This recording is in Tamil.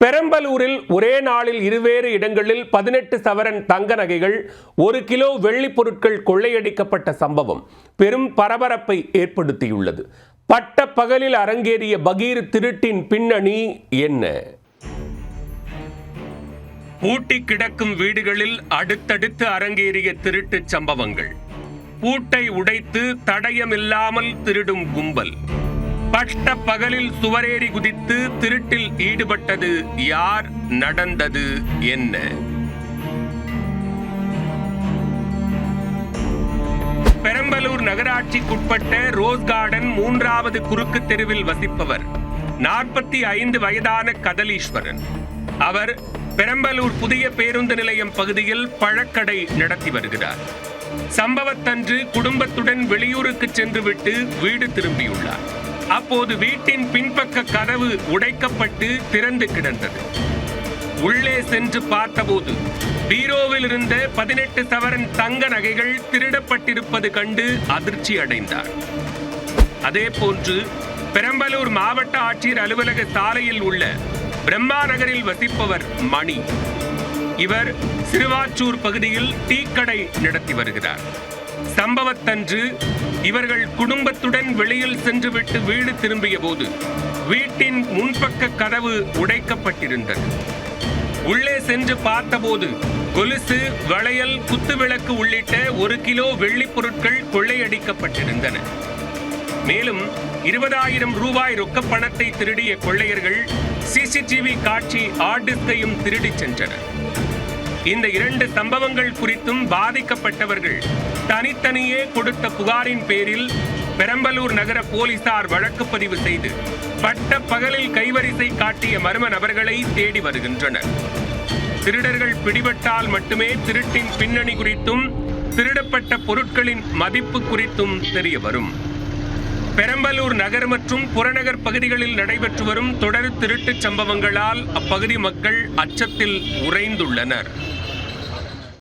பெரம்பலூரில் ஒரே நாளில் இருவேறு இடங்களில் 18 சவரன் தங்க நகைகள் 1 கிலோ வெள்ளி பொருட்கள் கொள்ளையடிக்கப்பட்ட சம்பவம் பெரும் பரபரப்பை ஏற்படுத்தியுள்ளது. பட்ட பகலில் அரங்கேறிய பகீர் திருட்டின் பின்னணி என்ன? பூட்டி கிடக்கும் வீடுகளில் அடுத்தடுத்து அரங்கேறிய திருட்டு சம்பவங்கள். பூட்டை உடைத்து தடயமில்லாமல் திருடும் கும்பல். பட்ட பகலில் சுவரேறி குதித்து திருட்டில் ஈடுபட்டது யார்? நடந்தது என்ன? பெரம்பலூர் நகராட்சிக்குட்பட்ட ரோஸ் கார்டன் 3வது குறுக்கு தெருவில் வசிப்பவர் 45 வயதான கதலீஸ்வரன். அவர் பெரம்பலூர் புதிய பேருந்து நிலையம் பகுதியில் பழக்கடை நடத்தி வருகிறார். சம்பவத்தன்று குடும்பத்துடன் வெளியூருக்கு சென்றுவிட்டு வீடு திரும்பியுள்ளார். அப்போது வீட்டின் பின்பக்க கதவு உடைக்கப்பட்டு திறந்து கிடந்தது. உள்ளே சென்று பார்த்தபோது பீரோவில் இருந்த 18 சவரன் தங்க நகைகள் திருடப்பட்டிருப்பது கண்டு அதிர்ச்சி அடைந்தார். அதே போன்று பெரம்பலூர் மாவட்ட ஆட்சியர் அலுவலக சாலையில் உள்ள பிரம்மா நகரில் வசிப்பவர் மணி. இவர் சிறுவாச்சூர் பகுதியில் டீக்கடை நடத்தி வருகிறார். சம்பவத்தன்று இவர்கள் குடும்பத்துடன் வெளியில் சென்றுவிட்டு வீடு திரும்பிய போது வீட்டின் முன்பக்க கதவு உடைக்கப்பட்டிருந்தது. உள்ளே சென்று பார்த்தபோது கொலுசு, வளையல், குத்துவிளக்கு உள்ளிட்ட 1 கிலோ வெள்ளி பொருட்கள் கொள்ளையடிக்கப்பட்டிருந்தன. மேலும் 20,000 ரூபாய் ரொக்க பணத்தை திருடிய கொள்ளையர்கள் சிசிடிவி காட்சி ஆர்டிஸ்கையும் திருடிச் சென்றனர். இந்த 2 சம்பவங்கள் குறித்தும் பாதிக்கப்பட்டவர்கள் தனித்தனியே கொடுத்த புகாரின் பேரில் பெரம்பலூர் நகர போலீசார் வழக்கு பதிவு செய்து பட்ட பகலில் கைவரிசை காட்டிய மர்ம நபர்களை தேடி வருகின்றனர். திருடர்கள் பிடிபட்டால் மட்டுமே திருட்டின் பின்னணி குறித்தும் திருடப்பட்ட பொருட்களின் மதிப்பு குறித்தும் தெரிய வரும். பெரம்பலூர் நகர் மற்றும் புறநகர் பகுதிகளில் நடைபெற்று வரும் தொடர் திருட்டு சம்பவங்களால் அப்பகுதி மக்கள் அச்சத்தில் உறைந்துள்ளனர்.